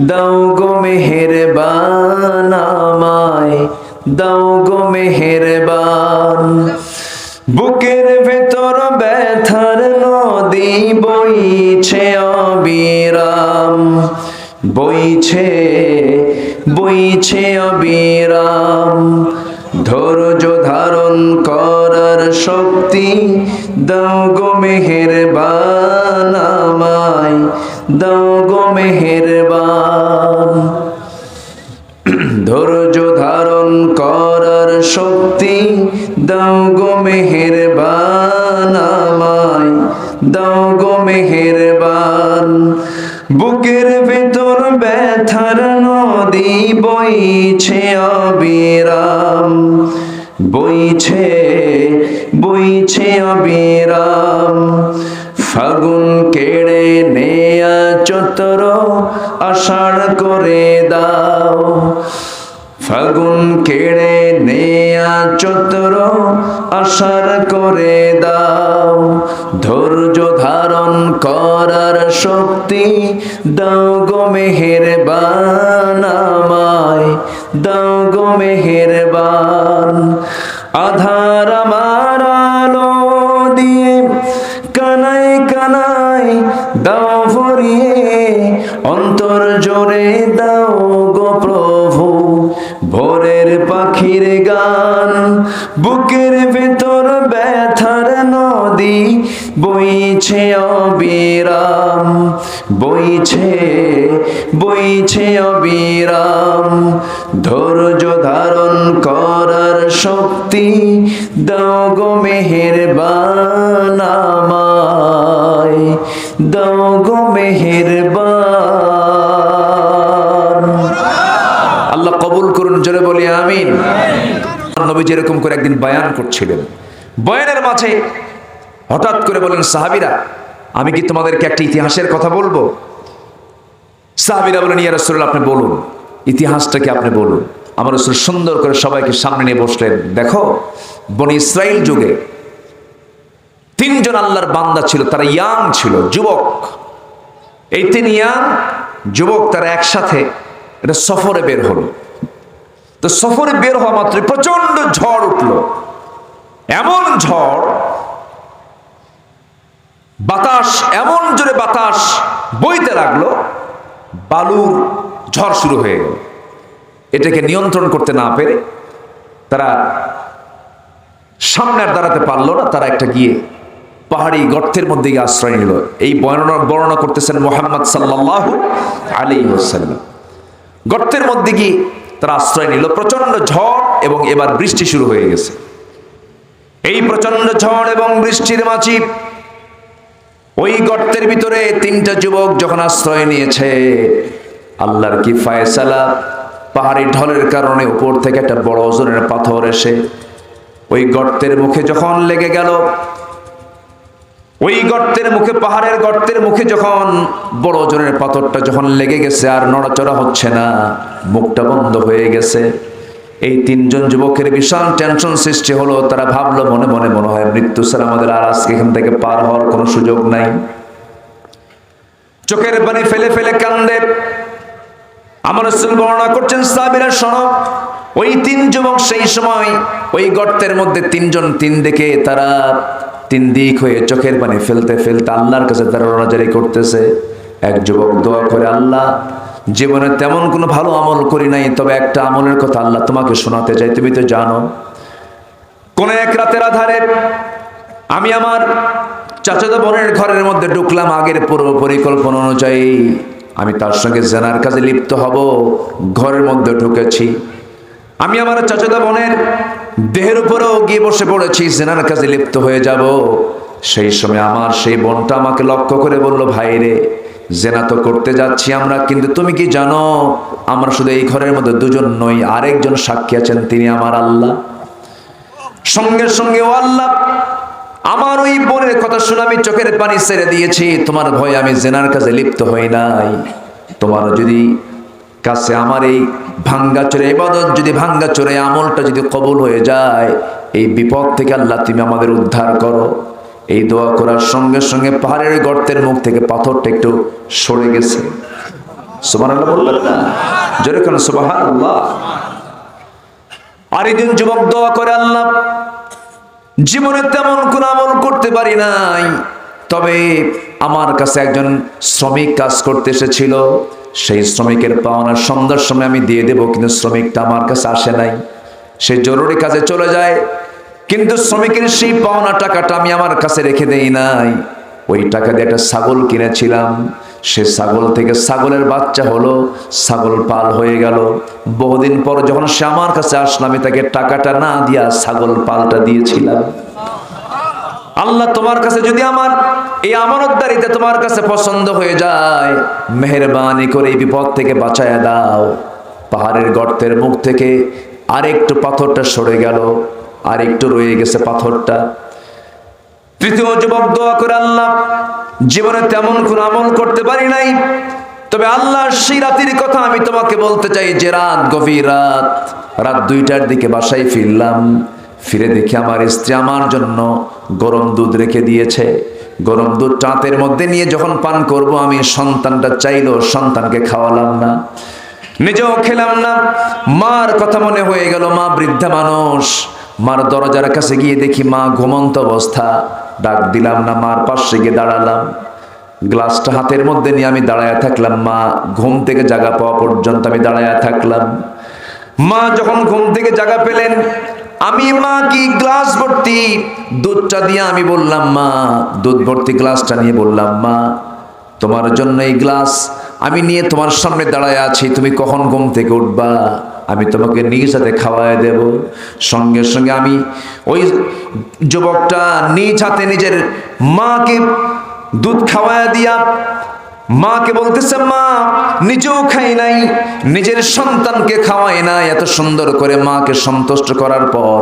দাও গো মেহেরবান আমায়, দাও গো মেহেরবান। বুকের ভেতর ব্যথার নদী বইছে অবিরাম, বইছে বইছে অবিরাম। ধৈর্য ধারণ করার শক্তি দাও গো মেহেরবান আমায়, দাও গো মেহেরবান। ধৈর্য ধারণ করার শক্তি দাও গো মেহেরবান আমায়, দাও গো মেহেরবান। বুকের ভেতর ব্যথার নদী বইছে অবিরাম, বইছে বইছে অবিরাম। ফাগুন কেড়ে নেয়া চৈত্র আষাঢ় করে দাও, ফাগুন কেড়ে নেয়া চৈত্র আষাঢ় করে দাও। ধৈর্য ধারণ করার শক্তি দাও গো মেহেরবান আমায়, দাও গো মেহেরবান। আধার আমার আলো দিয়ে কানায় কানায় দাও ভরিয়ে, অন্তর জোরে দাও গো প্রভু ভোরের পাখির গান। বুকের ভেতর ব্যথার নদী বইছে অবিরাম, বইছে বইছে অবিরাম। ধৈর্য ধারণ করার শক্তি দাও গো মেহেরবান আমায়, দাও গো মেহেরবান। আল্লাহ কবুল করুন, জোরে বলি আমিন। নবী যেরকম করে একদিন বয়ান করছিলেন, বয়ানের মাঝে হঠাৎ করে বলেন, সাহাবীরা আমি কি তোমাদেরকে একটা ইতিহাসের কথা বলবো? সাহাবীরা বলেন, ইয়া রাসূলুল্লাহ আপনি বলুন, ইতিহাসটাকে আপনি বলুন। আমার রাসূল সুন্দর করে সবাইকে সামনে নিয়ে বসলেন। দেখো, বনি ইসরাইল যুগে তিনজন আল্লাহর বান্দা ছিল, তারা ইয়াং ছিল, যুবক। এই তিন ইয়াং যুবক তারা একসাথে এটা সফরে বের হলো। তো সফরে বের হওয়া মাত্র প্রচন্ড ঝড় উঠলো, এমন ঝড়, বাতাস এমন জোরে বাতাস বইতে লাগলো, বালুর ঝড় শুরু হয়ে গেল। এটাকে নিয়ন্ত্রণ করতে না পেরে তারা সামনে আর দাঁড়াতে পারলো না। তারা একটা গিয়ে পাহাড়ি গর্তের মধ্যে গিয়ে আশ্রয় নিল। এই বর্ণনা করতেছেন মুহাম্মদ সাল্লাল্লাহু আলাইহি ওয়াসাল্লাম। গর্তের মধ্যে গিয়ে তারা আশ্রয় নিল। প্রচন্ড ঝড় এবং এবার বৃষ্টি শুরু হয়ে গেছে। এই প্রচন্ড ঝড় এবং বৃষ্টির মাঝে ওই গর্তের ভিতরে তিনটা যুবক যখন আশ্রয় নিয়েছে, আল্লাহর কি ফায়সালা, পাহাড়ি ঢলের কারণে উপর থেকে একটা বড় ওজনের পাথর এসে ওই গর্তের মুখে যখন লেগে গেল। ওই গর্তের মুখে, পাহাড়ের গর্তের মুখে যখন বড় ওজনের পাথরটা যখন লেগে গেছে, আর নড়াচড়া হচ্ছে না, মুখটা বন্ধ হয়ে গেছে। এই তিনজন যুবকের বিশাল টেনশন সৃষ্টি হলো। তারা ভাবলো মনে মনে, মনে হয় মৃত্যু ছাড়া আমাদের আর আজকে এখান থেকে পার হওয়ার কোনো সুযোগ নাই। চোখের পানি ফেলে ফেলে কান্দে। আমার রাসূল বর্ণনা করছেন, সাহাবীরা শোনো, ওই তিন যুবক সেই সময় ওই গর্তের মধ্যে তিনজন তিন দিকে, তারা তিন দিক হয়ে চোখের পানি ফেলতে ফেলতে আল্লাহর কাছে তারা রোনাজারি করতেছে। এক যুবক দোয়া করে, আল্লাহ জীবনে তেমন কোনো ভালো আমল করি নাই, তবে একটা আমলের কথা আল্লাহ তোমাকে শোনাতে চাই। তুমি তো জানো, কোন এক রাতের আধারে আমি আমার চাচাতো বোনের ঘরের মধ্যে ঢুকলাম। আগের পূর্ব পরিকল্পনা অনুযায়ী আমি তার সঙ্গে জেনার কাজে লিপ্ত হব। ঘরের মধ্যে ঢুকেছি, আমি আমার চাচাতো বোনের দেহের উপরেও গিয়ে বসে পড়েছি, জেনার কাজে লিপ্ত হয়ে যাব। সেই সময় আমার সেই বোনটা আমাকে লক্ষ্য করে বলল, ভাই রে, জেনা তো করতে যাচ্ছি আমরা, কিন্তু তুমি কি জানো আমরা শুধু এই ঘরের মধ্যে দুজন নই, আরেকজন সাক্ষী আছেন, তিনি আমার আল্লাহ। সঙ্গে সঙ্গে ও আল্লাহ, আমার ওই বোনের কথা শুনে আমি চোখের পানি ছেড়ে দিয়েছি। তোমার ভয়ে আমি জেনার কাজে লিপ্ত হই নাই। তোমার যদি কাছে আমার এই ভাঙ্গাচোরে ইবাদত, যদি ভাঙ্গাচোরে আমলটা যদি কবুল হয়ে যায়, এই বিপদ থেকে আল্লাহ তুমি আমাদের উদ্ধার করো। এই দোয়া করার সঙ্গে সঙ্গে পাহাড়ের গর্তের মুখ থেকে পাথরটা একটু সরে গেছে। সুবহানাল্লাহ বলবেন না? জোরে কেন সুবহানাল্লাহ। আরেকজন যুবক দোয়া করে, আল্লাহ জীবনে তেমন কোন আমল করতে পারি নাই, তবে আমার কাছে একজন শ্রমিক কাজ করতে এসেছিল, সেই শ্রমিকের পাওনা সন্ধ্যার সময় আমি দিয়ে দেব, কিন্তু শ্রমিকটা আমার কাছে আসে নাই। সে জরুরি কাজে চলে যায়, কিন্তু শ্রমিকের সেই পাওনা টাকাটা আমি আমার কাছে রেখে দেই নাই। ওই টাকা দিয়ে একটা ছাগল কিনেছিলাম, সে ছাগল থেকে ছাগলের বাচ্চা হলো, ছাগল পাল হয়ে গেল। বহুদিন পর যখন সে আমার কাছে আসলো, আমি তাকে টাকাটা না দিয়া ছাগল পালটা দিয়েছিলাম। আল্লাহ তোমার কাছে যদি আমার এই আমানতদারিতে তোমার কাছে পছন্দ হয়ে যায়, মেহেরবানি করে এই বিপদ থেকে বাঁচায়া দাও। পাহাড়ের গর্তের মুখ থেকে আরেকটু পাথরটা সরে গেল, আরেকটু রয়ে গেছে পাথরটা। তৃতীয় যুবক দোয়া করে, আল্লাহ জীবনে তেমন কোন আমল করতে পারি নাই, তবে আল্লাহ সেই রাতের কথা আমি তোমাকে বলতে চাই যে রাত, গভীর রাত, রাত 2টার দিকে বাসায় ফিরলাম। ফিরে দেখি আমার স্ত্রী আমার জন্য গরম দুধ রেখে দিয়েছে। গরম দুধ চাঁতের মধ্যে নিয়ে যখন পান করব, আমি সন্তানটা চাইলো, সন্তানকে খাওয়ালাম না, নিজেও খেলাম না। মার কথা মনে হয়ে গেল, মা বৃদ্ধা মানুষ। মার দরজার কাছে গিয়ে দেখি মা ঘুমন্ত অবস্থা। ডাক দিলাম না, মার পাশে গিয়ে দাঁড়ালাম, গ্লাসটা হাতের মধ্যে নিয়ে আমি দাঁড়ায়া থাকলাম। মা ঘুম থেকে জাগা পাওয়া পর্যন্ত আমি দাঁড়ায়া থাকলাম। মা যখন ঘুম থেকে জাগা পেলেন, আমি মা কি গ্লাস ভর্তি দুধটা দিয়ে আমি বললাম, মা দুধ ভর্তি গ্লাসটা নিয়ে বললাম, মা তোমার জন্য এই গ্লাস আমি নিয়ে তোমার সামনে দাঁড়ায় আছি, তুমি কখন ঘুম থেকে উঠবা, আমি তোমাকে নিজ হাতে খাওয়ায় দেব। সঙ্গে সঙ্গে আমি ওই যুবকটা নিজ হাতে নিজের মাকে দুধ খাওয়ায় দিয়া মাকে বলতেছে, মা নিজেও খাই নাই, নিজের সন্তানকে খাওয়াই নাই। এত সুন্দর করে মাকে সন্তুষ্ট করার পর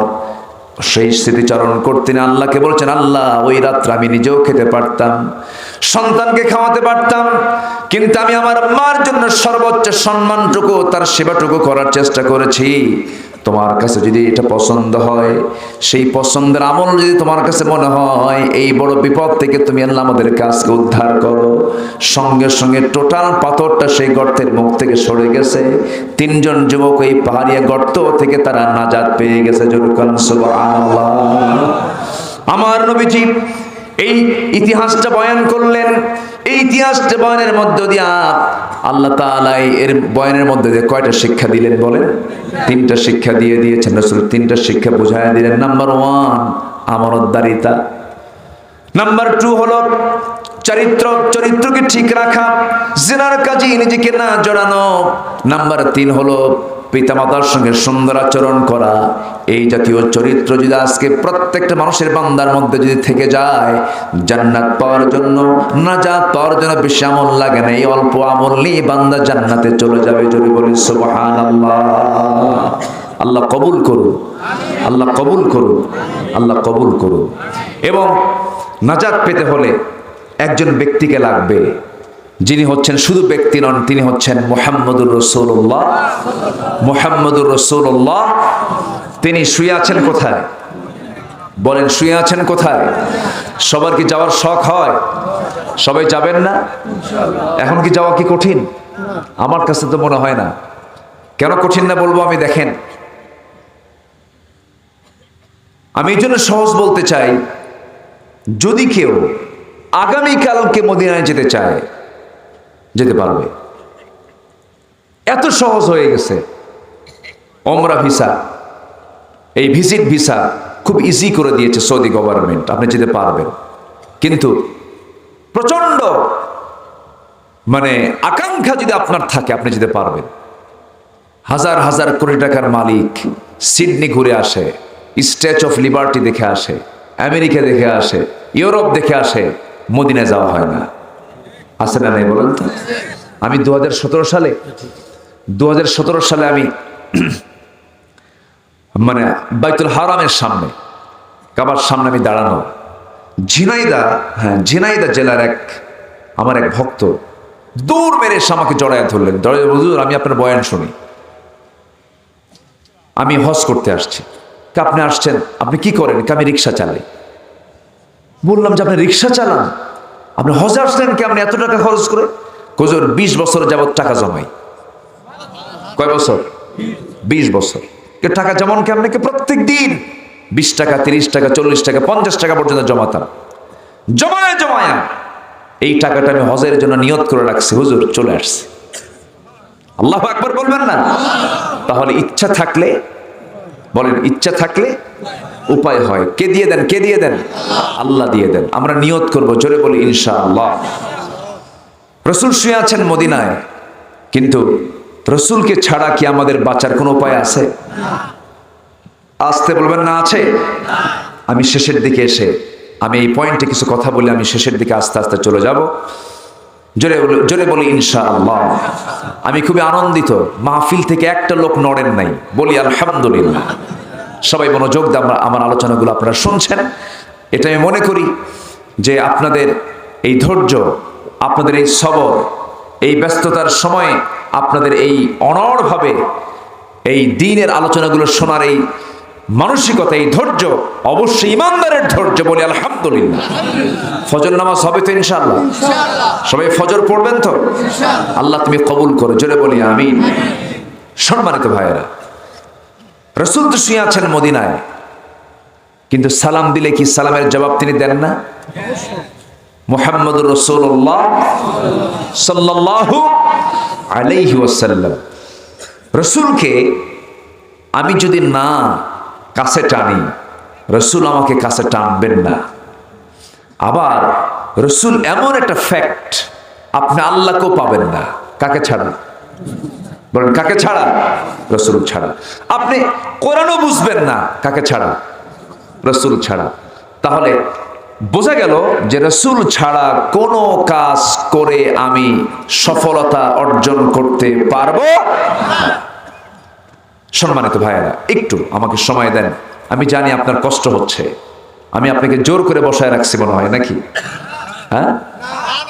সেই স্মৃতিচারণ করতেন, আল্লাহকে বলছেন, আল্লাহ ওই রাত্রে আমি নিজেও খেতে পারতাম, সন্তানকে খাওয়াতে পারতাম, কিন্তু আমি আমার মার জন্য সর্বোচ্চ সম্মানটুকু, তার সেবাটুকু করার চেষ্টা করেছি। তোমার কাছে যদি এটা পছন্দ হয়, সেই পছন্দের আমল যদি তোমার কাছে মনে হয়, এই বড় বিপদ থেকে তুমি আল্লাহ আমাদের কাজকে উদ্ধার করো। সঙ্গে সঙ্গে টোটাল পাথরটা সেই গর্তের মুখ থেকে সরে গেছে। 3জন যুবক এই পাহাড়িয়া গর্ত থেকে তারা নাজাত পেয়ে গেছে। সুবহানাল্লাহ। আমার নবীজি এই ইতিহাসটা বয়ান করলেন। এই ইতিহাসটা বয়ানের মধ্য দিয়া আল্লাহ তাআলা এর বয়ানের মধ্যে দিয়ে কয়টা শিক্ষা দিলেন বলেন? 3টা শিক্ষা দিয়ে দিয়েছেন রাসূল। 3টা শিক্ষা বুঝাইয়া দিলেন। নাম্বার 1 আমানতদারিতা, নাম্বার 2 হলো চরিত্রকে ঠিক রাখা, জিনার কাজে নিজেকে না জড়ানো। নাম্বার 3 হলো পিতামাতার সঙ্গে সুন্দর আচরণ করা। এই জাতীয় চরিত্র যদি আজকে প্রত্যেকটা মানুষের বান্দার মধ্যে যদি থেকে যায়, জান্নাত পাওয়ার জন্য, নাজাত পাওয়ার জন্য বেশি আমল লাগে না, এই অল্প আমল নিয়ে বান্দা জান্নাতে চলে যাবে। যদি বলি সুবহানাল্লাহ। আল্লাহ কবুল করুন, আল্লাহ কবুল করুন, আল্লাহ কবুল করুন। এবং নাজাত পেতে হলে একজন ব্যক্তিকে লাগবে, যিনি হচ্ছেন শুধু ব্যক্তি নন, তিনি হচ্ছেন মুহাম্মদুর রাসূলুল্লাহ। মুহাম্মদুর রাসূলুল্লাহ। তিনি শুয়ে আছেন কোথায় বলেন? শুয়ে আছেন কোথায়? সবার কি যাওয়ার শখ হয়? সবাই যাবেন না? এখন কি যাওয়া কি কঠিন? আমার কাছে তো মনে হয় না। কেন কঠিন না বলবো আমি, দেখেন, আমি এই জন্য সহজ বলতে চাই, যদি কেউ আগামীকালকে মদিনায় যেতে চায়, যেতে পারবে। এত সহজ হয়ে গেছে ওমরা ভিসা, এই ভিজিট ভিসা খুব ইজি করে দিয়েছে সৌদি গভর্নমেন্ট, আপনি যেতে পারবেন। কিন্তু প্রচন্ড আকাঙ্ক্ষা যদি আপনার থাকে, আপনি যেতে পারবেন। হাজার হাজার কোটি টাকার মালিক সিডনি ঘুরে আসে, স্ট্যাচু অফ লিবার্টি দেখে আসে, আমেরিকা দেখে আসে, ইউরোপ দেখে আসে, মদিনায় যাওয়া হয় না। আছে না নাই বলেন তো? আমি 2017 সালে আমি বাইতুল হারামের সামনে, কাবার সামনে আমি দাঁড়ানো, ঝিনাইদা জেলার আমার এক ভক্ত দৌড় মেরে এসে আমাকে জড়ায় ধরলেন। হুজুর, আমি আপনার বয়ান শুনি, আমি হজ করতে আসছি। আপনি আসছেন, আপনি কি করেন? আমি রিক্সা চালাই। বললাম যে আপনি রিক্সা চালান, আপনি হজে আসলেন কি? আপনি এত টাকা খরচ করে? হুজুর 20 বছর যাবত টাকা জমাই। কয় বছর? 20 বছর। টাকা যেমন কেমন প্রত্যেক দিন 20 টাকা, 30 টাকা, 40 টাকা, 50 টাকা পর্যন্ত জমাতাম। জমায়া এই টাকাটা আমি হজের জন্য নিয়ত করে রাখছি, হুজুর চলে আসছে। আল্লাহু আকবার বলবেন না? তাহলে ইচ্ছা থাকলে বলেন, ইচ্ছা থাকলে উপায় হয়। কে দিয়ে দেন? কে দিয়ে দেন? আল্লাহ দিয়ে দেন। আমরা নিয়ত করব, জোরে বলি ইনশাআল্লাহ। রাসূল শুয়ে আছেন মদিনায়, কিন্তু রাসূলকে ছাড়া কি আমাদের বাঁচার কোনো উপায় আছে? আসতে বলবেন না আছে? আমি শেষের দিকে এসে আমি এই পয়েন্টে কিছু কথা বলে আমি শেষের দিকে আস্তে আস্তে চলে যাব। জোরে বলি ইনশাআল্লাহ। আমি খুবই আনন্দিত, মাহফিল থেকে একটা লোক নড়েন নাই, বলি আলহামদুলিল্লাহ। সবাই মনোযোগ দিয়ে আমার আলোচনাগুলো আপনারা শুনছেন। এটা আমি মনে করি যে আপনাদের এই ধৈর্য, আপনাদের এই সবর, এই ব্যস্ততার সময়ে আপনাদের এই অনড়ভাবে এই দ্বীনের আলোচনাগুলো শোনার এই মানসিকতা, এই ধৈর্য অবশ্যই ইমানদারের ধৈর্য, বলি আলহামদুলিল্লাহ। ফজর নামাজ হবে তো ইনশাআল্লাহ? সবাই ফজর পড়বেন তো? আল্লাহ তুমি কবুল করো, জোরে বলি আমিন। সম্মানিত ভাইয়েরা, রাসূল তো শুয়ে আছেন মদিনায়, কিন্তু সালাম দিলে কি সালামের জবাব তিনি দেন না? মুহাম্মদুর রাসূলুল্লাহ সাল্লাল্লাহু আলাইহি ওয়াসাল্লাম, রাসূলকে আমি যদি না কাছে টানি, রাসূল আমাকে কাছে টানবেন না। আবার রাসূল এমন একটা ফ্যাক্ট, আপনি আল্লাহকেও পাবেন না। কাকে ছাড়া? বলেন কাকে ছাড়া? রাসূল ছাড়া। আপনি কোরআনও বুঝবেন না, কাকে ছাড়া? রাসূল ছাড়া। তাহলে বোঝা গেল যে রাসূল ছাড়া কোনো কাজ করে আমি সফলতা অর্জন করতে পারবো না। সম্মানিত ভাইয়েরা, একটু আমাকে সময় দেন। আমি জানি আপনার কষ্ট হচ্ছে, আমি আপনাকে জোর করে বসায় রাখছি মনে হয় নাকি? হ্যাঁ,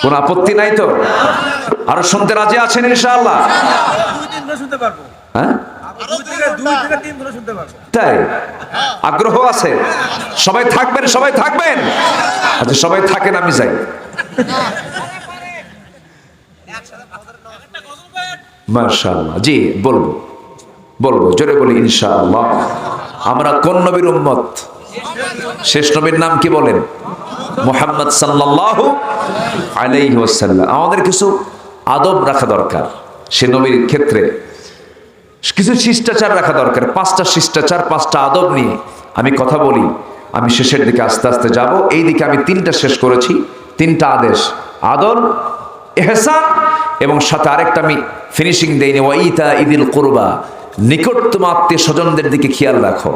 কোনো আপত্তি নাই তো? আরো শুনতে রাজি আছেন ইনশাআল্লাহ? হ্যাঁ, তাই আগ্রহ আছে? সবাই থাকবেন, সবাই থাকবেন। আচ্ছা সবাই থাকেন, আমি যাই। মাশাআল্লাহ, জি বলবো বলবো, জোরে বলি ইনশাআল্লাহ। আমরা কোন নবীর উম্মত? শেষ নবীর নাম কি বলেন? মুহাম্মদ সাল্লাল্লাহু আলাইহি ওয়াসাল্লাম। আমাদের কিছু আদব রাখা দরকার, সে নবীর ক্ষেত্রে কিছু শিষ্টাচার রাখা দরকার। 5টা শিষ্টাচার, 5টা আদব নিয়ে আমি কথা বলি। আমি শেষের দিকে আস্তে আস্তে যাব। এই দিকে আমি 3টা শেষ করেছি, 3টা আদেশ, আদর, ইহসান, এবং সাথে আরেকটা আমি ফিনিশিং দেইনি, ওয়াইতা ইদিল কুরবা, নিকটতম আত্মীয় স্বজনদের দিকে খেয়াল রাখো।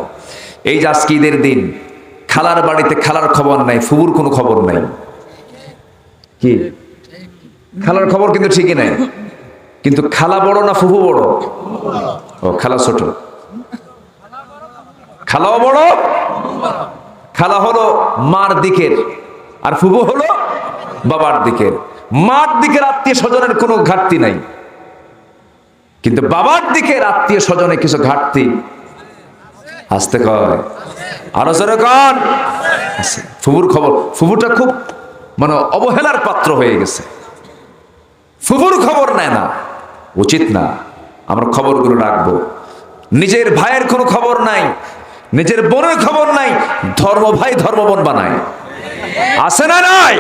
এই যে আজকে ঈদের দিন, খালার বাড়িতে খালার খবর নাই, ফুবুর কোনো খবর নাই। কি খালার খবর কিন্তু ঠিকই নাই, কিন্তু খালা বড় না ফুফু বড়? ও খালা ছোট। খালাও বড়, খালা হলো মার দিকের, আর ফুফু হলো বাবার দিকের। মার দিকের আত্মীয় স্বজনের কোনো ঘাটতি নাই, কিন্তু বাবার দিকের আত্মীয় স্বজনে কিছু ঘাটতি আসতে কয়, আরো জোরে কন। ফুফুর খবর, ফুফুটা খুব মানে অবহেলার পাত্র হয়ে গেছে, ফুফুর খবর নেয় না, উচিত না। আমরা খবরগুলো রাখবো। নিজের ভাইয়ের কোনো খবর নাই, নিজের বোনের খবর নাই, ধর্ম ভাই ধর্ম বোন বানায়, আছে না নাই?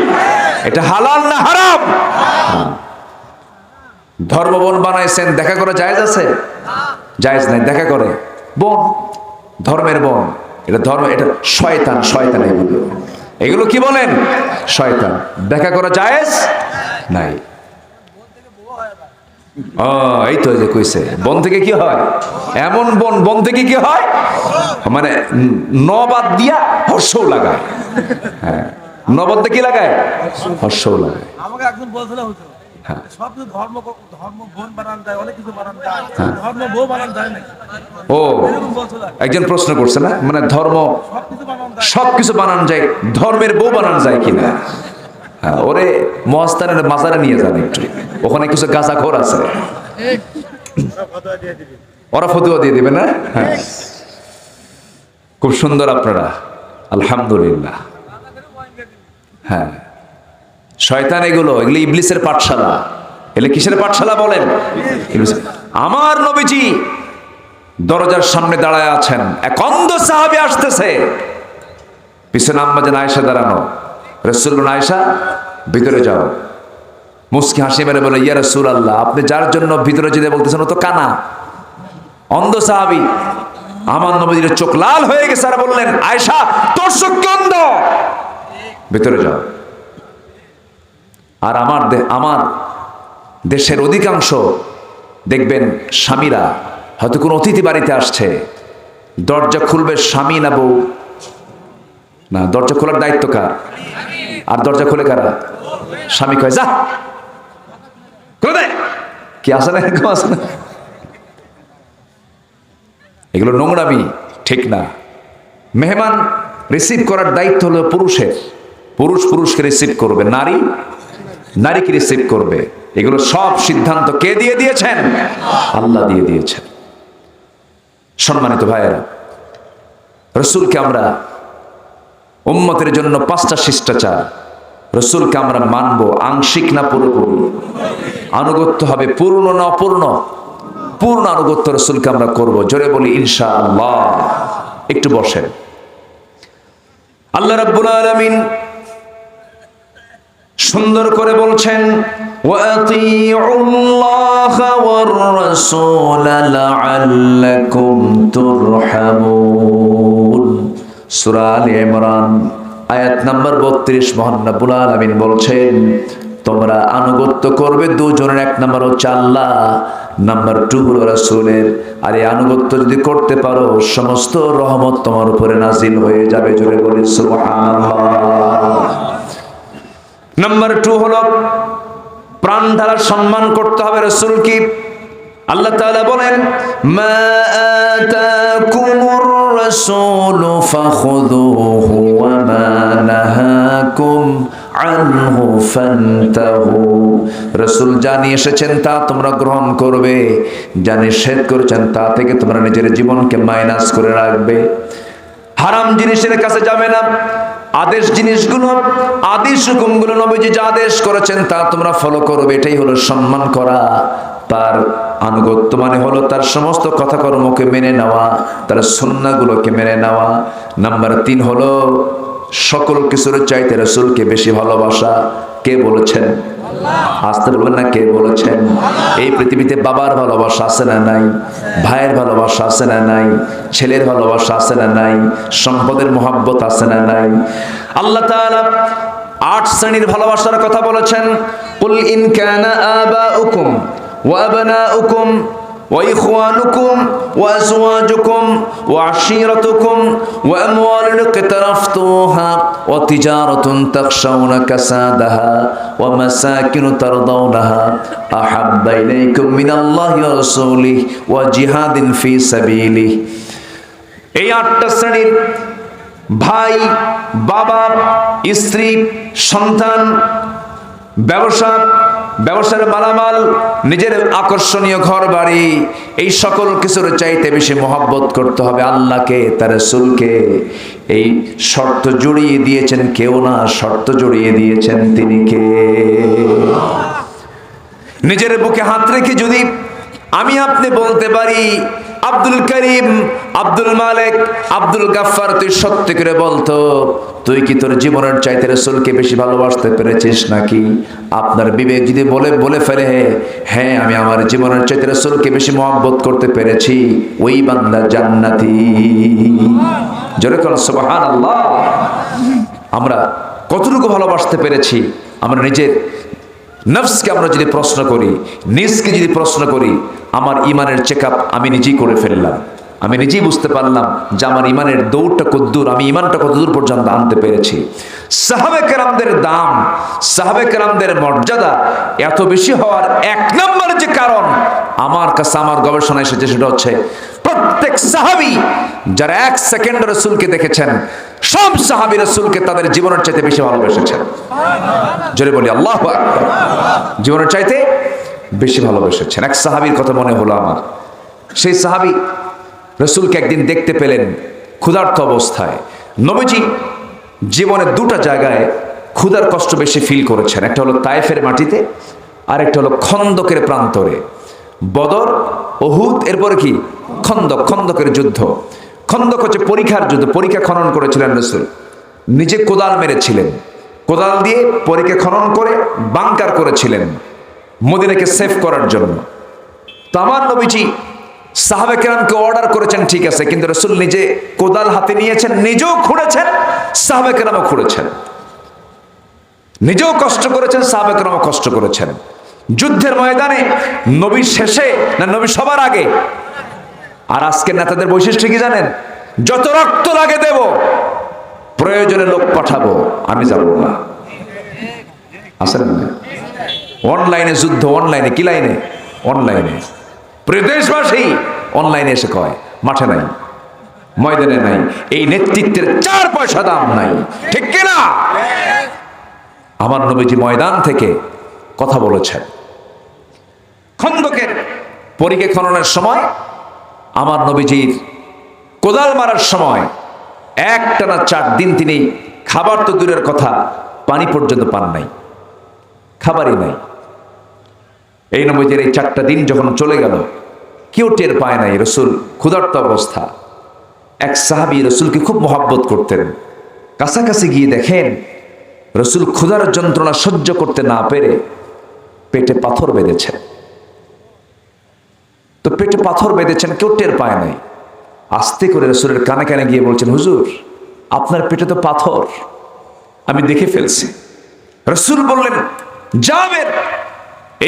এটা হালাল না হারাম? ধর্ম বোন বানাইছেন, দেখা করা জায়েজ আছে? জায়েজ নাই, দেখা করে বোন, ধর্মের বোন। এটা ধর্ম, এটা শয়তান, শয়তান এগুলো, এগুলো কি বলেন? শয়তান। দেখা করা জায়েজ নাই। ও এই তো যে কইছে, বোন থেকে কি হয়? এমন বোন, বোন থেকে কি হয়? মানে নবাদ দিয়া হর্ষও লাগায়। হ্যাঁ, নবাদ কি লাগায়? হর্ষও লাগায়। আমাকে একজন বলছিল সব কিছু ধর্ম ধর্ম বোন বানান যায়, অনেক কিছু বানান যায়, ধর্ম বউ বানান যায় না। ও একজন প্রশ্ন করছে না, মানে ধর্ম সবকিছু বানান যায়, ধর্মের বউ বানান যায় কিনা? হ্যাঁ, ওরে মহাস্থানের মাজারে নিয়ে যান একটু, ওখানে কিছু গাঁজাখোর আছে, ওরা ফতুয়া দিয়ে দিবে না? হ্যাঁ, খুব সুন্দর আপনারা, আলহামদুলিল্লাহ। হ্যাঁ, শয়তান এগুলো, এগুলো ইবলিসের পাঠশালা। এলে কিসের পাঠশালা বলেন? আমার নবীজি দরজার সামনে দাঁড়ায় আছেন, এক অন্ধ সাহাবী আসতেছে, পিছনে আম্মা জান আয়েশা দাঁড়ানো। রাসূল বলেন, আয়েশা ভিতরে যাও। মুস্কি হাসি মেরে বলে, ইয়া রাসূলুল্লাহ, আপনি যার জন্য ভিতরে যেতে বলতেছেন ও তো কানা, অন্ধ সাহাবী। আমার নবীজির চোখ লাল হয়ে গেছে আর বললেন, আয়েশা তোর চোখ কি অন্ধ? ভিতরে যাও। আর আমার দেশের অধিকাংশ দেখবেন স্বামীরা হয়তো কোনো অতিথি বাড়িতে আসছে, দরজা খুলবে স্বামী না বউ? না, দরজা খোলার দায়িত্ব কার? আর দরজা খুলে কারা? স্বামী কয়, যা খুলে দে। কি আসে না, এরকম আসে না? এগুলো নোংরামি, ঠিক না। মেহমান রিসিভ করার দায়িত্ব হলো পুরুষের। পুরুষ পুরুষকে রিসিভ করবে, নারী নারীকে রিসিভ করবে। এগুলো সব সিদ্ধান্ত কে দিয়ে দিয়েছেন? আল্লাহ দিয়ে দিয়েছেন। সম্মানিত ভাইয়েরা, রসুলকে আমরা উম্মতের জন্য 5টা শিষ্টাচার, রসুলকে আমরা মানব আংশিক না পুরোপুরি? আনুগত্য হবে পূর্ণ না অপূর্ণ? পূর্ণ আনুগত্য রসুলকে আমরা করব। জোরে বলি ইনশাআল্লাহ। একটু বসেন। আল্লাহ রাব্বুল আলামিন সুন্দর করে বলছেন, ওয়াতিউল্লাহা ওয়ার রাসূল লাআল্লাকুম তুরহামুন। সূরা আলে ইমরান আয়াত নাম্বার 32। মহান রব্বুল আলামিন বলছেন, তোমরা আনুগত্য করবে দুজনের, এক নাম্বার হচ্ছে আল্লাহ, নাম্বার 2 হলো রাসূলের। আর এই আনুগত্য যদি করতে পারো, সমস্ত রহমত তোমার উপরে নাজিল হয়ে যাবে। জোরে বলি সুবহানাল্লাহ। নাম্বার 2 হলো প্রাণ দ্বারা সম্মান করতে হবে রাসূলকে। আল্লাহ তাআলা বলেন, মা আতাকুমুর রাসূলু ফাখুযুহু ওয়া মা নাহাকুম আনহু ফান্তাহু। রাসূল যা নিয়ে এসেছেন তা তোমরা গ্রহণ করবে, যা নিষেধ করেছেন তা থেকে তোমরা নিজের জীবনকে মাইনাস করে রাখবে। হারাম জিনিসের কাছে যাবে না। আদেশ জিনিসগুলো, আদেশ হুকুমগুলো নবীজি যা আদেশ করেছেন তা তোমরা ফলো করবে। এটাই হলো সম্মান করা। তার আনুগত্য মানে হলো তার সমস্ত কথা কর্মকে মেনে নেওয়া, তার সুন্নাহগুলোকে মেনে নেওয়া। নাম্বার 3 হলো সকল কিছুর চাইতে রাসূলকে বেশি ভালোবাসা। কে বলেছেন? আসতে বলবেন না, কে বলেছেন? এই পৃথিবীতে বাবার ভালোবাসা আছে না নাই? ভাইয়ের ভালোবাসা আছে না নাই? ছেলের ভালোবাসা আছে না নাই? সম্পদের মহব্বত আছে না নাই? আল্লাহ তাআলা 8 শ্রেণীর ভালোবাসার কথা বলেছেন। কুল ইন কানা আবাউকুম ওয়া আবনাউকুম وإخوانكم وأزواجكم وعشيرتكم وأموال اقترفتموها وتجارة تخشون كسادها ومساكن ترضونها أحب إليكم من الله ورسوله وجهاد في سبيله। এই 8টা শ্রেণীর ভাই, বাবা, স্ত্রী, সন্তান, ব্যবসার মালামাল, নিজের আকর্ষণীয় ঘর বাড়ি, এই সকল কিছুর চাইতে বেশি মহব্বত করতে হবে আল্লাহকে, তার রাসূলকে। এই শর্ত জড়িয়ে দিয়েছেন কেউ না, শর্ত জড়িয়ে দিয়েছেন তিনি কে? নিজের বুকে হাত রেখে যদি আমি আপনি বলতে পারি, আব্দুল করিম, আব্দুল মালিক, আব্দুল গাফফার, তুই সত্যি করে বলতো, তুই কি তোর জীবনের চাইতে রাসূলকে বেশি ভালোবাসতে পেরেছিস নাকি? আপনার বিবেক যদি বলে ফেলে, হ্যাঁ আমি আমার জীবনের চাইতে রাসূলকে বেশি মহব্বত করতে পেরেছি, ওই বান্দা জান্নাতি। জোরে বলুন সুবহানাল্লাহ। আমরা কতটুকু ভালোবাসতে পেরেছি? আমরা নিজের নফসকে আমরা যদি প্রশ্ন করি, নিজকে যদি প্রশ্ন করি, আমার ইমানের চেকআপ আমি নিজেই করে ফেললাম। আমি নিজেই বুঝতে পারলাম যে আমার ইমানের দৌড়টা কতদূর, আমি ইমানটা কতদূর পর্যন্ত আনতে পেরেছি। সাহাবে কেরামদের দাম, সাহাবে কেরামদের মর্যাদা এত বেশি হওয়ার 1 নম্বর যে কারণ আমার কাছে, আমার গবেষণা এসেছে, সেটা হচ্ছে প্রত্যেক সাহাবী যারা 1 সেকেন্ড রাসূলকে দেখেছেন, সব সাহাবী রাসূলকে তাদের জীবনের চাইতে বেশি ভালোবেসেছেন। জোরে বলি আল্লাহু আকবার। জীবনের চাইতে বেশি ভালোবেসেছেন। এক সাহাবীর কথা মনে হলো আমার। সেই সাহাবী রাসূলকে একদিন দেখতে পেলেন ক্ষুধার্ত অবস্থায়। নবীজি জীবনে 2টা জায়গায় ক্ষুধার কষ্ট বেশি ফিল করেছেন। একটা হলো তায়েফের মাটিতে, আরেকটা হলো খন্দকের প্রান্তরে। বদর, উহুদ, এরপরে কি খন্দক, খন্দকের যুদ্ধ। খন্দক হচ্ছে পরীক্ষার যুদ্ধ, পরীক্ষা খনন করেছিলেন রাসূল, নিজে কোদাল মেরেছিলেন, কোদাল দিয়ে পরীক্ষা খনন করে বাংকার করেছিলেন মদিনাকে সেভ করার জন্য। তো আমার নবীজি সাহাবে কেরামকে অর্ডার করেছেন, ঠিক আছে, কিন্তু রাসূল নিজে কোদাল হাতে নিয়েছেন, নিজেও খুঁড়েছেন, সাহাবে কেরামও খুঁড়েছেন, নিজেও কষ্ট করেছেন, সাহাবে কেরামও কষ্ট করেছেন। যুদ্ধের ময়দানে নবী শেষে না নবী সবার আগে? আর আজকের নেতাদের বৈশিষ্ট্য কি জানেন? যত রক্ত লাগে দেব, প্রয়োজনে লোক পাঠাবো, আমি যাব না। আসেন না, অনলাইনে যুদ্ধ, অনলাইনে কি লাইনে? অনলাইনে। প্রিয় দেশবাসী, অনলাইনে এসে কয় মাঠে নাই, ময়দানে নাই, এই নেতৃত্বের 4 পয়সা দাম নাই, ঠিক কিনা? আমার নবীজি ময়দান থেকে কথা বলেছেন। খন্দকের পরীক্ষা খননের সময় আমার নবীজির কোদাল মারার সময় একটানা 4 দিন তিনি খাবার তো দূরের কথা, পানি পর্যন্ত পান নাই, খাবারই নাই। এই নবীজির এই 4টা দিন যখন চলে গেল, কেউ টের পায় নাই রাসূল ক্ষুধার্ত অবস্থা। এক সাহাবী রাসূলকে খুব মহব্বত করতেন, কাছাকাছি গিয়ে দেখেন রাসূল ক্ষুধার যন্ত্রণা সহ্য করতে না পেরে পেটে পাথর বেঁধেছেন। তো পেটে পাথর বেঁধেছেন, কেউ টের পায় নাই। আস্তে করে রাসূলের কানে কানে গিয়ে বলছেন, হুজুর আপনার পেটে তো পাথর, আমি দেখে ফেলছি। রাসূল বললেন, জাবের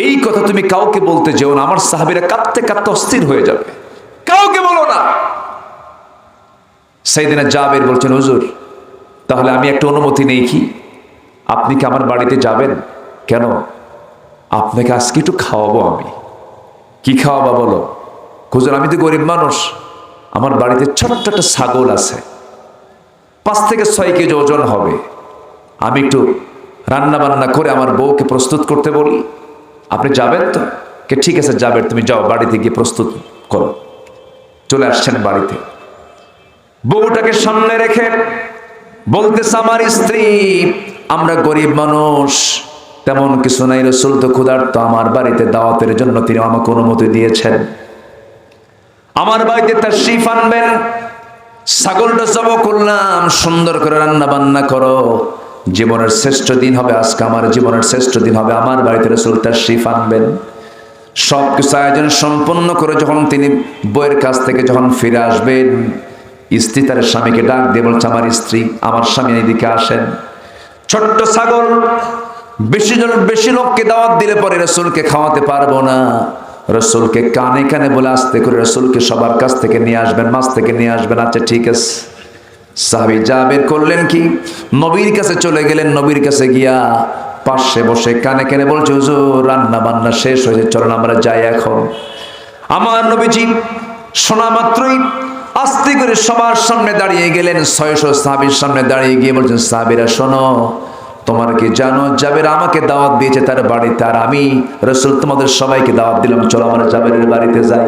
এই কথা তুমি কাউকে বলতে যেও না, আমার সাহাবীরা কাঁদতে কাঁদতে অস্থির হয়ে যাবে, কাউকে বলো না। সাইয়েদনা জাবের বলছেন, হুজুর তাহলে আমি একটা অনুমতি নেই কি, আপনি কি আমার বাড়িতে যাবেন? কেন? আপনাকে আজকে একটু খাওয়াবো আমি। কি খাওয়াবা বলো? হুজুর আমি তো গরিব মানুষ, আমার বাড়িতে ছোট্ট একটা ছাগল আছে, 5 থেকে 6 কেজি ওজন হবে, আমি একটু রান্না বান্না করে আমার বউকে প্রস্তুত করতে বলি, আপনি যাবেন তো? কে ঠিক আছে যাবেন, তুমি যাও বাড়িতে গিয়ে প্রস্তুত করো। চলে আসছেন বাড়িতে, বউটাকে সামনে রেখে বলতেছে, আমার স্ত্রী আমরা গরিব মানুষ, তেমন কিছু নাই, রাসূল তো ক্ষুধার্ত, আমার বাড়িতে দাওয়াতের জন্য তিনি আমাকে অনুমতি দিয়েছেন, আমার বাড়িতে তাশরীফ আনবেন, ছাগলটা জবাই করলাম, সুন্দর করে রান্না বান্না করো, জীবনের শ্রেষ্ঠ দিন হবে আজকে, আমার জীবনের শ্রেষ্ঠ দিন হবে, আমার বাড়িতে রাসূল তাশরীফ আনবেন। সবকিছু আয়োজন সম্পন্ন করে যখন তিনি বইয়ের কাছ থেকে যখন ফিরে আসবেন, স্ত্রী তার স্বামীকে ডাক দিয়ে বলছে, আমার স্ত্রী, আমার স্বামী এদিকে আসেন। ছোট্ট ছাগল, বেশি লোককে দাওয়াত দিলে পরে রাসূলকে খাওয়াতে পারবো না, রাসূলকে কানে কানে বলে আস্তে করে রাসূলকে সবার কাছ থেকে নিয়ে আসবেন, মাছ থেকে নিয়ে আসবেন। আচ্ছা ঠিক আছে। সাহাবী জাবের করলেন কি, নবীর কাছে চলে গেলেন, নবীর কাছে গিয়া পাশে বসে কানে কানে বলছে, হুজুর রান্না বান্না শেষ হয়েছে, চলেন আমরা যাই এখন। আমার নবীজি শোনা মাত্রই আস্তে করে সবার সামনে দাঁড়িয়ে গেলেন, 600 সাহাবীর সামনে দাঁড়িয়ে গিয়ে বলছেন, সাহাবীরা শোনো, তোমার কি জানো জাবের আমাকে দাওয়াত দিয়েছে তার বাড়িতে, আর আমি রাসূল তোমাদের সবাইকে দাওয়াত দিলাম, চলো আমরা জাবেরের বাড়িতে যাই।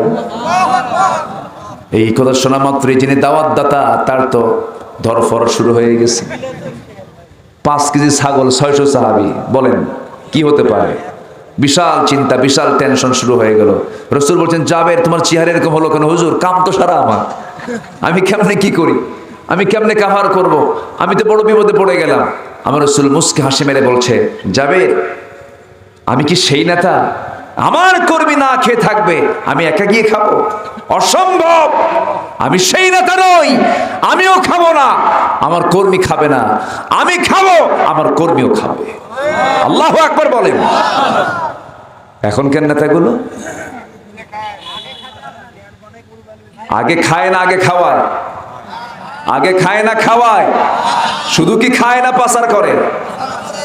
এই কথা শোনা মাত্রই যিনি দাওয়াত দাতা তার তো ধরফর শুরু হয়ে গেছে। 5 কেজি ছাগল, 600 সাহাবী, বলেন কি হতে পারে? বিশাল চিন্তা, বিশাল টেনশন শুরু হয়ে গেল। রাসূল বলছেন, জাবের তোমার চেহারা এরকম হলো কেন? হুজুর কাম তো সারা আমার, আমি কেমনে কি করি, আমি কেমনে কাভার করব, আমি তো বড় বিপদে পড়ে গেলাম। আমার রাসূল মুস্কি হাসি মেরে বলছে, জাবের আমি কি সেই নেতা আমার কর্মী না খেয়ে থাকবে আমি একা গিয়ে খাবো? অসম্ভব, আমি সেই নেতা নই, আমিও খাবো না, আমার কর্মী খাবে না, আমি খাবো, আমার কর্মীও খাবে। আল্লাহু আকবার বলেন। এখনকার নেতাগুলো আগে খায় না আগে খাওয়ায়, আগে খায় না খাওয়ায়, শুধু কি খায় না পাচার করে?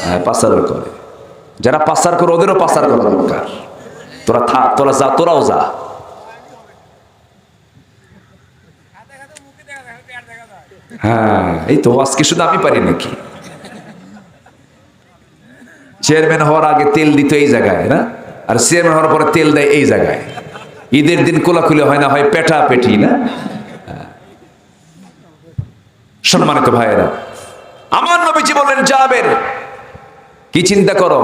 হ্যাঁ পাচার করে। যারা পাচার করে ওদেরও পাচার করা দরকার। তোরা থাক, তোরা যা, তোরাও যা। হ্যাঁ এই তো আজকে শুধু আমি পারি নাকি? চেয়ারম্যান হওয়ার আগে তেল দিত এই জায়গায় না, আর চেয়ারম্যান হওয়ার পরে তেল দেয় এই জায়গায়। ঈদের দিন কোলাকুলি হয় না, হয় পেটা পেটি না। সম্মানিত ভাইয়েরা, আমার নবীজি বললেন, জাবের কি চিন্তা করো,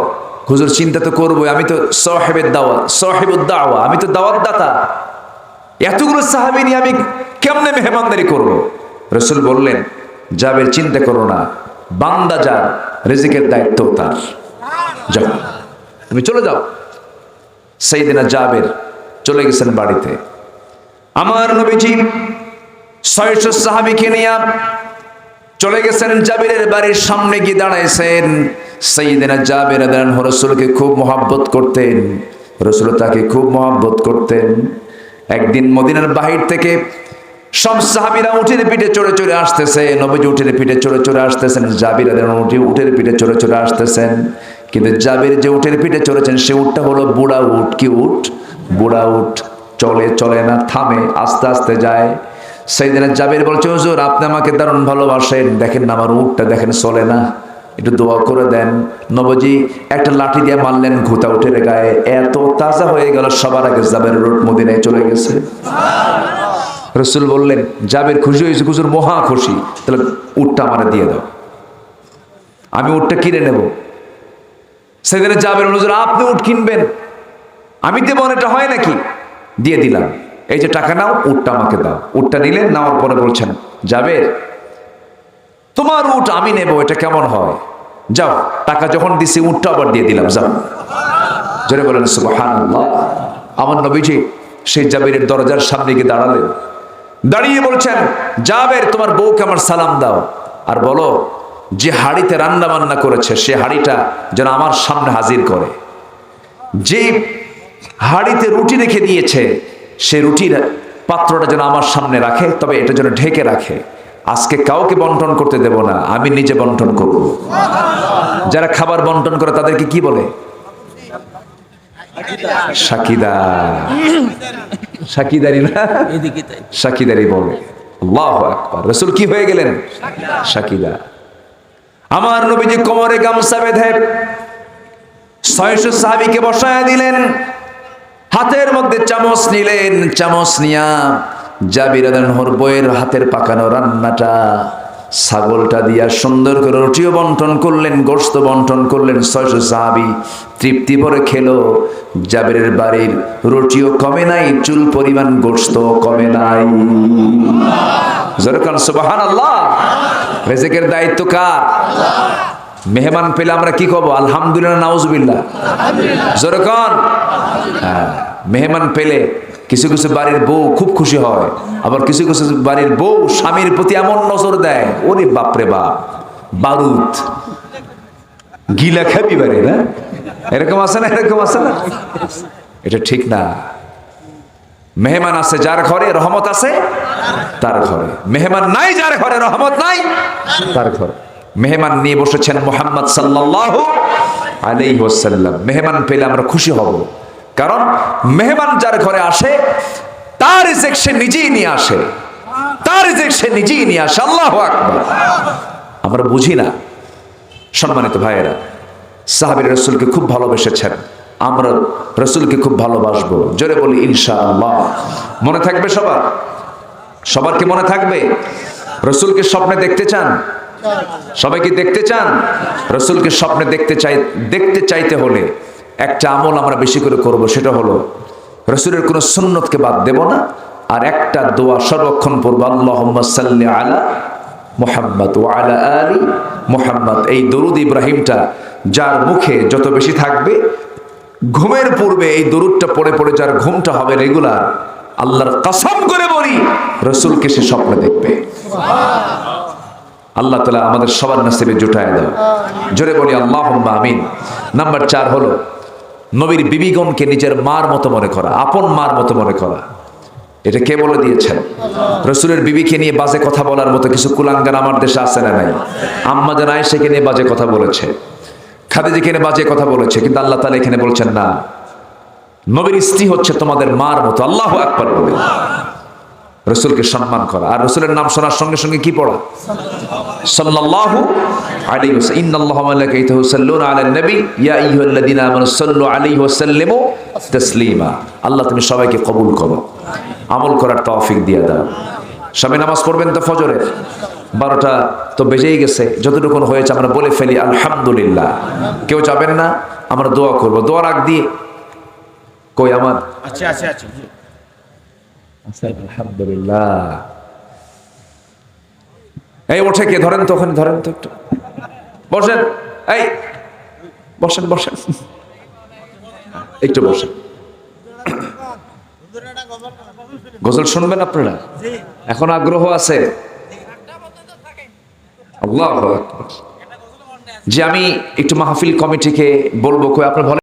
হুজুর চিন্তা তো করবোই, আমি তো সাহেবের দাওয়াত, সাহেবুদ দাওয়া, আমি তো দাওয়াত দাতা, এতগুলো সাহাবী নিয়ে আমি কেমনে মেহমানদারি করব? রাসূল বললেন, জাবের চিন্তা করো না, বান্দা যার রিজিকের দায়িত্ব তার, যাও তুমি চলে যাও। সাইয়েদনা জাবের চলে গেছেন বাড়িতে। আমার নবীজি 600 সাহাবীকে নিয়ে চলে গেছেন জাবিরের বাড়ির সামনে গিয়ে দাঁড়াইছেন। সাইয়েদনা জাবের রাদিয়াল্লাহু আনহু রাসূলকে খুব মহব্বত করতেন, রাসূল তাকে খুব মহব্বত করতেন। একদিন মদিনার বাহির থেকে সব সাহাবীরা উটের পিঠে চড়ে চড়ে আসতেছে, নবীজি উটের পিঠে চড়ে চড়ে আসতেছেন, জাবির রাদিয়াল্লাহু আনহু উটের পিঠে চড়ে চড়ে আসতেছেন। কিন্তু জাবির যে উটের পিঠে চড়েছেন সে উটটা হলো বুড়া উট। কি উট? বুড়া উট। চলে না, থামে, আস্তে আস্তে যায়। সাইয়েদনা জাবির বলছে, হুজুর আপনি আমাকে দারুণ ভালোবাসেন, দেখেন না আমার উটটা দেখেন চলে না, একটু দোয়া করে দেন। নবীজি একটা লাঠি দিয়ে মারলেন ঘুতা উটের গায়ে, এত তাজা হয়ে গেল সবার আগে জাবিরের উট মদিনায় চলে গেছে। রাসূল বললেন, জাবির খুশি হয়েছে? হুজুর মহা খুশি। তাহলে উটটা আমারে দিয়ে দাও, আমি উটটা কিনে নেব। সাইয়েদনা জাবির, হুজুর আপনি উট কিনবেন, আমি দেব না, এটা হয় নাকি? দিয়ে দিলাম, এই যে টাকা নাও, উটটা আমাকে দাও। উটটা নিলেন, নেওয়ার পরে বলছেন, জাবের তোমার উট আমি নেব, এটা কেমন হয়? যাও, টাকা যখন দিছি উটটা আবার দিয়ে দিলাম, যাও। জোরে বলেন সুবহানাল্লাহ। আমার নবীজি সেই জাবেরের দরজার সামনে গিয়ে দাঁড়ালেন, দাঁড়িয়ে বলছেন, জাবের তোমার বউকে আমার সালাম দাও, আর বলো যে হাড়িতে রান্না বান্না করেছে সে হাড়িটা যেন আমার সামনে হাজির করে, যে হাড়িতে রুটি রেখে দিয়েছে সে রুটির পাত্রটা যেন আমার সামনে রাখে, তবে এটা যেন ঢেকে রাখে। আজকে কাউকে বন্টন করতে দেব না, আমি নিজে বন্টন করব। যারা খাবার বন্টন করে তাদেরকে কি বলে? সাকিদার। সাকিদারি না, সাকিদারি বলে। আল্লাহু আকবার। রাসূল কি হয়ে গেলেন? সাকিদা। আমার নবীজি কোমরে গামছা বেঁধে 600 সাহাবীকে বসায় দিলেন, হাতের মধ্যে চামচ নিলেন, চামচ নিয়া জাবির রাদিয়াল্লাহু আনহুর বউয়ের হাতের পাকানো রান্নাটা, ছাগলটা দিয়া সুন্দর করে রুটিও বন্টন করলেন, গোশত বন্টন করলেন। 600 সাহাবী তৃপ্তি ভরে খেলো। জাবিরের বাড়ির রুটিও কমে নাই, চুল পরিমাণ গোশত কমে নাই। জোরে কান সুবহানাল্লাহ। রিজিকের দায়িত্ব কার? মেহমান পেলে আমরা কি কব? আলহামদুলিল্লাহ, নাউজুবিল্লাহ। জোরে কান। হ্যাঁ, মেহমান পেলে কিছু কিছু বাড়ির বউ খুব খুশি হয়, আবার কিছু কিছু বাড়ির বউ স্বামীর প্রতি এমন নজর দেয়, ওরে বাপরে বাপ, বারুদ গিলা খাবি বাড়ি না, এরকম আছে না? এরকম আছে না? এটা ঠিক না। মেহমান আছে যার ঘরে রহমত আছে তার ঘরে, মেহমান নাই যার ঘরে রহমত নাই তার ঘরে। মেহমান নিয়ে বসেছেন মুহাম্মদ সাল্লাল্লাহু আলাইহি ওয়াসাল্লাম। মেহমান পেলে আমরা খুশি হব, কারণ মেহমান যার ঘরে আসে তার রিজিক সে নিজেই নিয়ে আসে, তার রিজিক সে নিজেই নিয়ে আসে। আল্লাহু আকবার। আমরা বুঝি না। সম্মানিত ভাইয়েরা, সাহাবীরা রাসূলকে খুব ভালোবেসেছেন, আমরা রাসূলকে খুব ভালোবাসবো। জোরে বলি ইনশাআল্লাহ। মনে থাকবে সবার? সবার কি মনে থাকবে? রাসূলকে স্বপ্নে দেখতে চান? সবাই কি দেখতে চান? রাসূলকে স্বপ্নে দেখতে চাইতে হলে একটা আমল আমরা বেশি করে করব, সেটা হলো রাসূলের কোনো সুন্নতকে বাদ দেব না, আর একটা দোয়া সর্বক্ষণ পড়ব, আল্লাহুম্মা সাল্লি আলা মুহাম্মদ ওয়া আলা আলি মুহাম্মদ। এই দরুদ ইব্রাহিমটা যার মুখে যত বেশি থাকবে, ঘুমের পূর্বে এই দরুদটা পড়ে পড়ে যার ঘুমটা হবে রেগুলার, আল্লাহর কসম করে বলি রাসূলকে সে স্বপ্নে দেখবে। আল্লাহ তাআলা আমাদের সবার নসিবে জুটায় দাও। জোরে বলি আল্লাহুম্মা আমিন। নাম্বার 4 হলো নবীর বিবিগণকে নিজের মার মতো মনে করা, আপন মার মতো মনে করা। এটা কে বলে দিয়েছেন? রাসূলের বিবিকে নিয়ে বাজে কথা বলার মতো কিছু কুলাঙ্গার আমার দেশে আছে না নাই? আম্মা জান আয়েশাকে নিয়ে বাজে কথা বলেছে, খাদিজাকে নিয়ে বাজে কথা বলেছে, কিন্তু আল্লাহ তাআলা এখানে বলছেন না, নবীর স্ত্রী হচ্ছে তোমাদের মার মতো। আল্লাহু আকবার বলে রাসূলকে সম্মান করা। আর রাসূলের নাম শোনার সঙ্গে সঙ্গে কি পড়া? সাল্লাল্লাহু আলাইহি ওয়াসাল্লাম। ইন্নাল্লাহা ওয়া মালাইকাতাহু ইউসাল্লুনা আলান নবী ইয়া আইয়ুহাল্লাযীনা আমানু সাল্লু আলাইহি ওয়া সাল্লিমু তাসলিমা। আল্লাহ তুমি সবাইকে কবুল করো, আমল করার তৌফিক দিয়ে দাও। সবাই নামাজ পড়বেন তো ফজরের? 12টা তো বেজেই গেছে, যতটুকু হয়েছে আমরা বলে ফেলি আলহামদুলিল্লাহ। কেউ যাবেন না? আমরা দোয়া করব। দোয়ার আগ দিয়ে কই আমার আচ্ছা আচ্ছা আচ্ছা আলহামদুলিল্লাহ। এই ওঠে কে? ধরেন তো, ওখানে ধরেন তো একটু। বসেন, এই বসেন বসেন, একটু বসেন। গজল শুনবেন আপনারা? এখন আগ্রহ আছে? আল্লাহু আকবার। যে আমি একটু মাহফিল কমিটিকে বলবো, কই আপনারা